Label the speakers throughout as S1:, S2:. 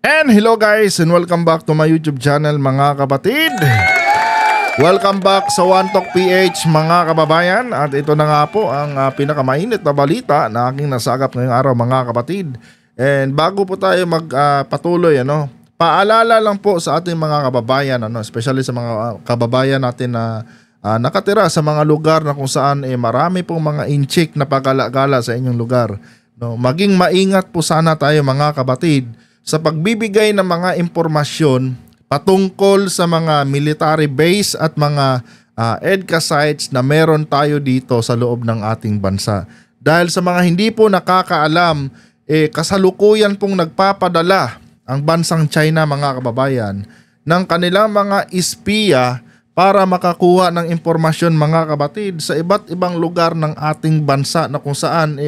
S1: And hello guys and welcome back to my YouTube channel mga kapatid. Welcome back sa One Talk PH mga kababayan. At ito na nga po ang pinakamainit na balita na aking nasagap ngayong araw mga kapatid. And bago po tayo magpatuloy, paalala lang po sa ating mga kababayan, especially sa mga kababayan natin na nakatira sa mga lugar na kung saan marami pong mga inchik na pagala-gala sa inyong lugar. Maging maingat po sana tayo mga kapatid sa pagbibigay ng mga impormasyon patungkol sa mga military base at mga EDCA sites na meron tayo dito sa loob ng ating bansa. Dahil sa mga hindi po nakakaalam, kasalukuyan pong nagpapadala ang bansang China mga kababayan ng kanilang mga espiya para makakuha ng impormasyon mga kapatid sa iba't ibang lugar ng ating bansa na kung saan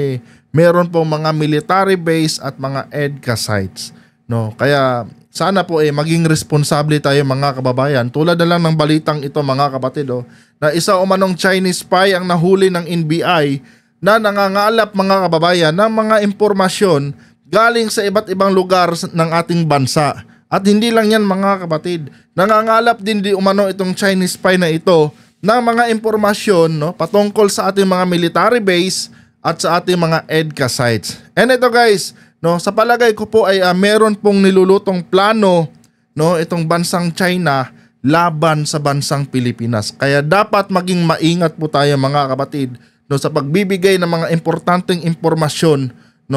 S1: meron pong mga military base at mga EDCA sites. Kaya sana po maging responsable tayo mga kababayan. Tulad na lang ng balitang ito mga kapatid na isa umanong Chinese spy ang nahuli ng NBI na nangangalap mga kababayan ng mga impormasyon galing sa iba't ibang lugar ng ating bansa. At hindi lang yan mga kapatid, nangangalap din di umano itong Chinese spy na ito ng mga impormasyon patungkol sa ating mga military base at sa ating mga EDCA sites. And ito guys, sa palagay ko po ay meron pong nilulutong plano itong bansang China laban sa bansang Pilipinas. Kaya dapat maging maingat po tayo mga kapatid sa pagbibigay ng mga importanteng impormasyon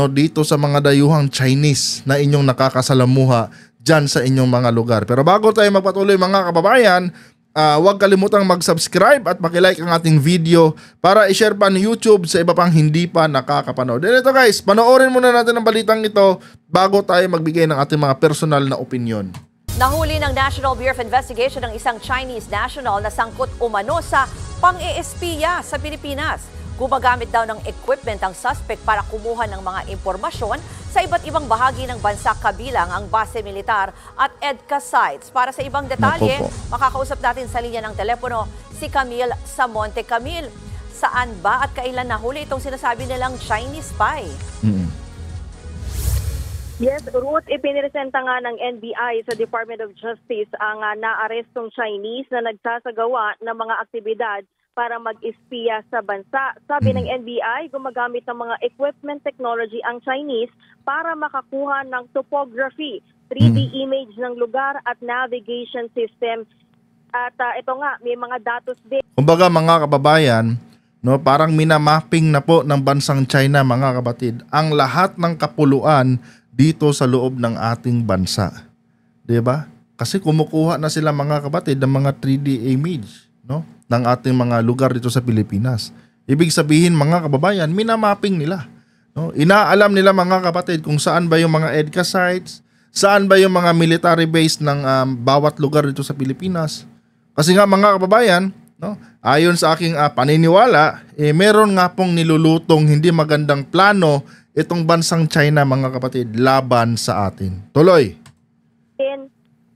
S1: dito sa mga dayuhang Chinese na inyong nakakasalamuha dyan sa inyong mga lugar. Pero bago tayo magpatuloy mga kababayan, huwag kalimutang mag-subscribe at pakilike ang ating video para i-share pa ni YouTube sa iba pang hindi pa nakakapanood. And ito guys, panoorin muna natin ang balitang ito bago tayo magbigay ng ating mga personal na opinion.
S2: Nahuli ng National Bureau of Investigation ng isang Chinese national na sangkot umano sa pang-eespiya sa Pilipinas. Gumagamit daw ng equipment ang suspect para kumuha ng mga impormasyon sa iba't ibang bahagi ng bansa kabilang ang base militar at EDCA sites. Para sa ibang detalye, makakausap natin sa linya ng telepono si Camille Samonte. Camille, saan ba at kailan nahuli itong sinasabi nilang Chinese spy?
S3: Yes, Ruth, ipiniresenta nga ng NBI sa Department of Justice ang naarestong Chinese na nagsasagawa ng mga aktibidad para mag-espiya sa bansa. Sabi ng NBI, gumagamit ng mga equipment technology ang Chinese para makakuha ng topography, 3D image ng lugar at navigation system. At ito nga, may mga datos din.
S1: Kumbaga mga kababayan, parang minamapping na po ng bansang China mga kapatid ang lahat ng kapuluan dito sa loob ng ating bansa. 'Di ba? Kasi kumukuha na sila mga kapatid ng mga 3D image, ng ating mga lugar dito sa Pilipinas. Ibig sabihin mga kababayan, minamapping nila. Inaalam nila mga kapatid kung saan ba yung mga EDCA sites, saan ba yung mga military base ng bawat lugar dito sa Pilipinas. Kasi nga mga kababayan, ayon sa aking paniniwala, meron nga pong nilulutong hindi magandang plano itong bansang China mga kapatid laban sa atin. Tuloy.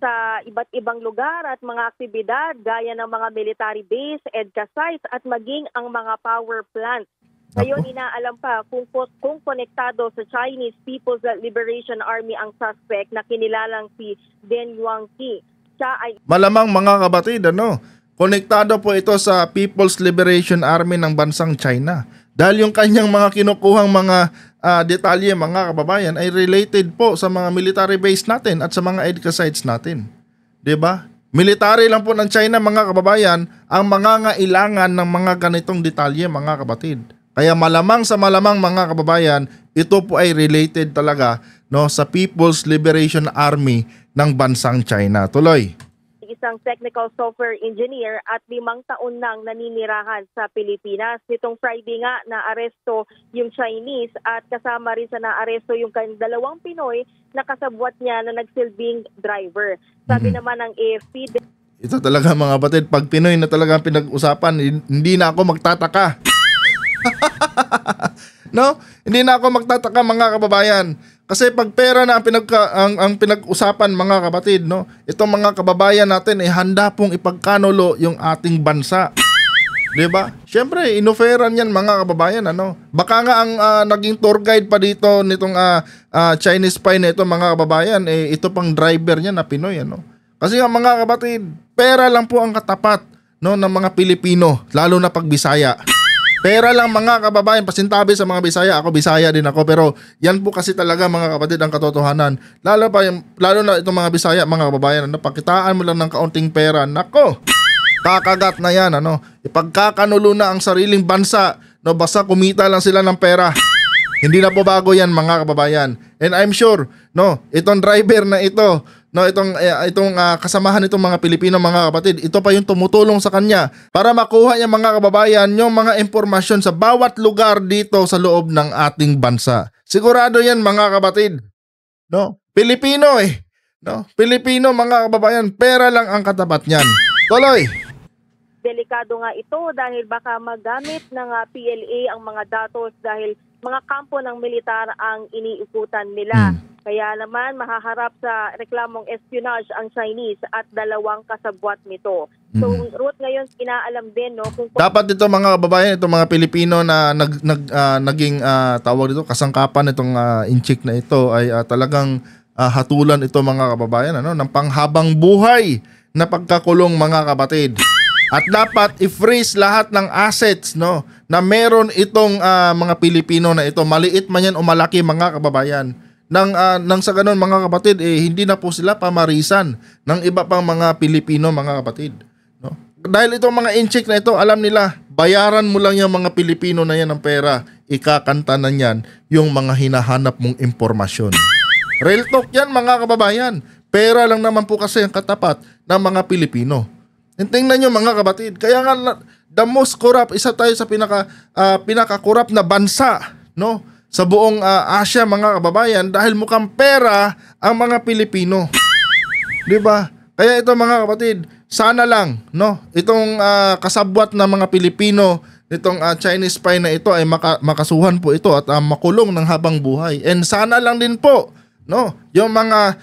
S3: Sa iba't ibang lugar at mga aktibidad gaya ng mga military base, EDCA sites at maging ang mga power plants. Ngayon inaalam pa kung konektado sa Chinese People's Liberation Army ang suspect na kinilalang si Deng Yuanqi. Siya ay
S1: malamang mga kapatid, konektado po ito sa People's Liberation Army ng bansang China. Dahil yung kanyang mga kinukuhang mga detalye mga kababayan ay related po sa mga military base natin at sa mga EDCA sites natin. 'Di ba? Military lang po ng China mga kababayan ang mangangailangan ng mga ganitong detalye mga kapatid. Kaya malamang sa malamang mga kababayan, ito po ay related talaga sa People's Liberation Army ng bansang China. Tuloy.
S3: Isang technical software engineer at 5 taon nang naninirahan sa Pilipinas. Nitong Friday nga naaresto yung Chinese at kasama rin sa naaresto yung 2 Pinoy na kasabwat niya na nagsilbing driver. Sabi naman ng AFP,
S1: ito talaga mga kapatid, pag Pinoy na talaga pinag-usapan, hindi na ako magtataka. Hindi na ako magtataka mga kababayan. Kasi pag pera na ang pinag-usapan mga kapatid, itong mga kababayan natin handa pong ipagkanulo yung ating bansa. 'Di ba? Siyempre, inoferan 'yan mga kababayan, ano. Baka nga ang naging tour guide pa dito nitong Chinese spy na ito mga kababayan, ito pang driver niya na Pinoy, ano. Kasi nga mga kapatid, pera lang po ang katapat, no, ng mga Pilipino, lalo na pag Bisaya. Pera lang mga kababayan, pasintabi sa mga Bisaya. Ako Bisaya din ako, pero yan po kasi talaga mga kapatid ang katotohanan. Lalo na itong mga Bisaya, mga kababayan, ano, pakitaan mo lang ng kaunting pera, nako, kakagat na yan, ano. Ipagkakanulo na ang sariling bansa, no, basta kumita lang sila ng pera. Hindi na po bago yan mga kababayan. And I'm sure, no, itong driver na ito, no, itong kasamahan nitong mga Pilipino mga kapatid, ito pa yung tumutulong sa kanya para makuha niya mga kababayan yung mga impormasyon sa bawat lugar dito sa loob ng ating bansa. Sigurado yan mga kapatid. No? Pilipino no? Pilipino mga kababayan, pera lang ang katapat niyan. Tuloy.
S3: Delikado nga ito dahil baka magamit ng PLA ang mga datos dahil mga kampo ng militar ang iniikutan nila. Kaya naman mahaharap sa reklamong espionage ang Chinese at dalawang kasabwat nito. So Ruth, ngayon inaalam din, no, kung
S1: dapat ito mga kababayan, itong mga Pilipino na naging tawag dito kasangkapan itong inchik na ito ay talagang hatulan ito mga kababayan, ano, ng panghabang buhay na pagkakulong mga kapatid. At dapat i-freeze lahat ng assets, no, na meron itong mga Pilipino na ito, maliit man yan o malaki mga kababayan. Nang sa ganun mga kapatid, hindi na po sila pamarisan ng iba pang mga Pilipino mga kapatid. No? Dahil itong mga incheck na ito, alam nila, bayaran mo lang yung mga Pilipino na yan ng pera, ikakanta na yan yung mga hinahanap mong impormasyon. Real talk yan mga kababayan. Pera lang naman po kasi ang katapat ng mga Pilipino. And tingnan nyo mga kapatid, kaya nga the most corrupt, isa tayo sa pinaka-corrupt na bansa, no, sa buong Asia mga kababayan dahil mukhang pera ang mga Pilipino. 'Di ba? Kaya ito mga kapatid, sana lang, no, itong kasabwat na mga Pilipino nitong Chinese spy na ito ay makasuhan po ito at makulong ng habang buhay. And sana lang din po, no, yung mga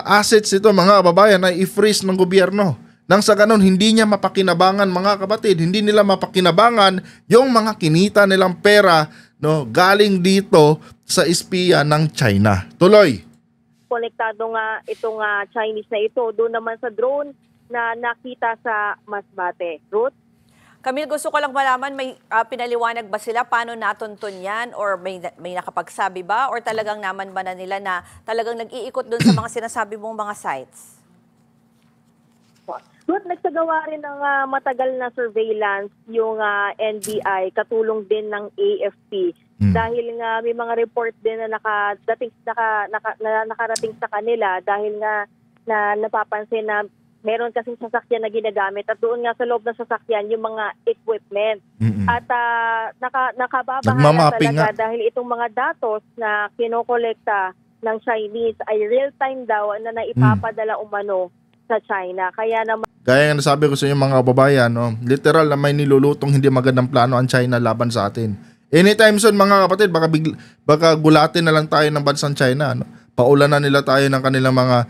S1: assets ito mga kababayan ay i-freeze ng gobyerno. Nang sa ganun, hindi niya mapakinabangan mga kapatid, hindi nila mapakinabangan yung mga kinita nilang pera, no, galing dito sa espiya ng China. Tuloy.
S3: Konektado nga itong Chinese na ito doon naman sa drone na nakita sa Masbate. Ruth?
S2: Camille, gusto ko lang malaman, may pinaliwanag ba sila paano natuntun yan? Or may nakapagsabi ba? Or talagang naman ba na nila na talagang nag-iikot doon sa mga sinasabi mong mga sites?
S3: Ruth, nagsagawa rin ng matagal na surveillance yung NBI, katulong din ng AFP. Dahil nga may mga report din na nakarating sa kanila dahil nga na napapansin na meron kasing sasakyan na ginagamit at doon nga sa loob ng sasakyan yung mga equipment. At nakababahala talaga dahil itong mga datos na kinokolekta ng Chinese ay real-time daw na naipapadala umano sa China. Kaya naman
S1: gaya nga nasabi ko sa inyo mga kababayan, no, literal na may nilulutong hindi magandang plano ang China laban sa atin. Anytime soon mga kapatid, baka gulatin na lang tayo ng bansang China, no? Paulan na nila tayo ng kanilang mga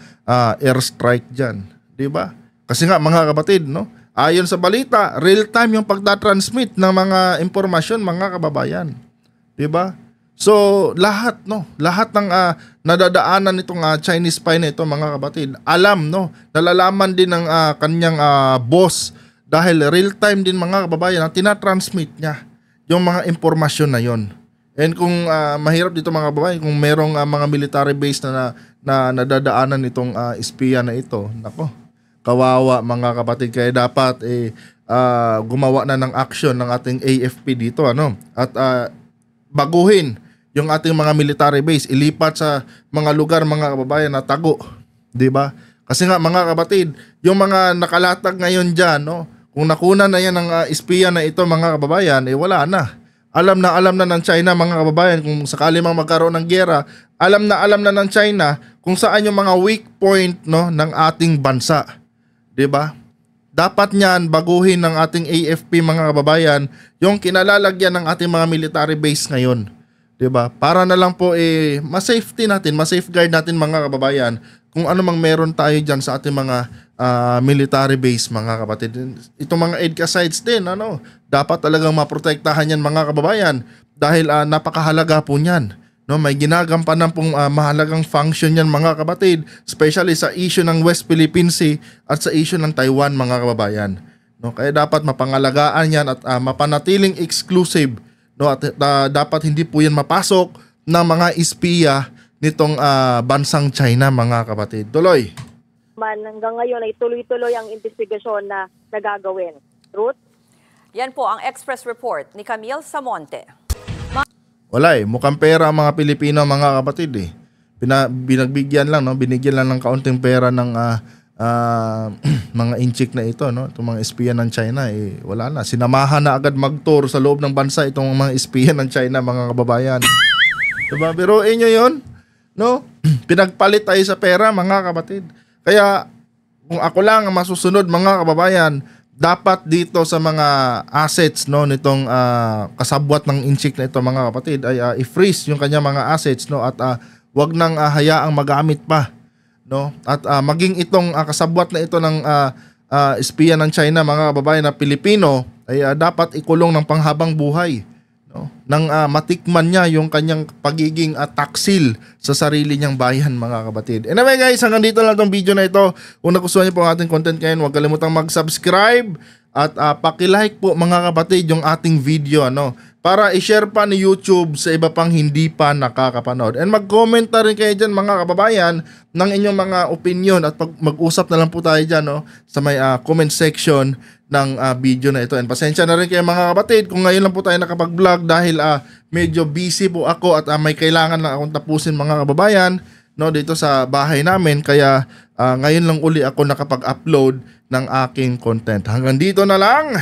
S1: airstrike dyan. Di ba? Kasi nga mga kapatid, no, ayon sa balita, real time yung pagtatransmit ng mga impormasyon mga kababayan. Di ba? So lahat ng nadadaanan nitong Chinese spy na ito mga kapatid, alam, no, nalalaman din ng kanyang boss dahil real time din mga kababayan na tinatransmit niya yung mga impormasyon na yon. And kung mahirap dito mga kababayan, kung merong mga military base na nadadaanan itong espiya na ito, nako, kawawa mga kapatid. Kaya dapat gumawa na ng action ng ating AFP dito, ano, at baguhin yung ating mga military base, ilipat sa mga lugar mga kababayan na tago, 'di ba? Kasi nga mga kapatid, yung mga nakalatag ngayon diyan, no, kung nakuna na yan ng espiya na ito mga kababayan, wala na. Alam na ng China mga kababayan kung sakali mang magkaroon ng giyera, alam na ng China kung saan yung mga weak point, no, ng ating bansa, 'di ba? Dapat niyan baguhin ng ating AFP mga kababayan yung kinalalagyan ng ating mga military base ngayon. 'Di ba? Para na lang po ma-safety natin, ma-safeguard natin mga kababayan kung ano mang meron tayo diyan sa ating mga military base, mga kapatid. Itong mga EDCA sites din, dapat talagang maprotektahan yan, mga kababayan, dahil napakahalaga po niyan. No, may ginagampanan pong mahalagang function yan, mga kapatid, especially sa issue ng West Philippine Sea at sa issue ng Taiwan, mga kababayan. No, kaya dapat mapangalagaan yan at mapanatiling exclusive, no, at dapat hindi po yan mapasok ng mga espiya nitong bansang China, mga kapatid. Tuloy.
S3: Hanggang ngayon ay tuloy-tuloy ang investigasyon na nagagawin. Ruth?
S2: Yan po ang Express Report ni Camille Samonte.
S1: Wala mukhang pera ang mga Pilipino, mga kapatid binagbigyan lang, binigyan lang ng kaunting pera ng mga inchik na ito, itong mga espiya ng China, wala na. Sinamahan na agad mag-tour sa loob ng bansa itong mga espiya ng China, mga kababayan. Diba? Biruin nyo yun, pinagpalit tayo sa pera, mga kapatid. Kaya kung ako lang ang masusunod, mga kababayan, dapat dito sa mga assets nitong kasabwat ng inchik na ito, mga kapatid, ay i-freeze yung kanya mga assets, at wag nang hayaang magamit pa, at maging itong kasabwat na ito ng espiya ng China, mga kababayan, na Pilipino, ay dapat ikulong ng panghabang buhay, nang matikman niya yung kanyang pagiging taksil sa sarili niyang bayan, mga kapatid. Anyway guys, hanggang dito lang itong video na ito. Kung nagustuhan niyo po ang ating content ngayon, huwag kalimutang mag-subscribe at pakilike po, mga kapatid, yung ating video, para i-share pa ni YouTube sa iba pang hindi pa nakakapanood. And mag-comment na rin kayo dyan, mga kababayan, ng inyong mga opinion, at mag-usap na lang po tayo dyan, sa may comment section ng video na ito. And pasensya na rin kayo, mga kapatid, kung ngayon lang po tayo nakapag-vlog dahil medyo busy po ako at may kailangan lang akong tapusin, mga kababayan, dito sa bahay namin. Kaya ngayon lang uli ako nakapag-upload ng aking content. Hanggang dito na lang.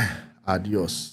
S1: Adios.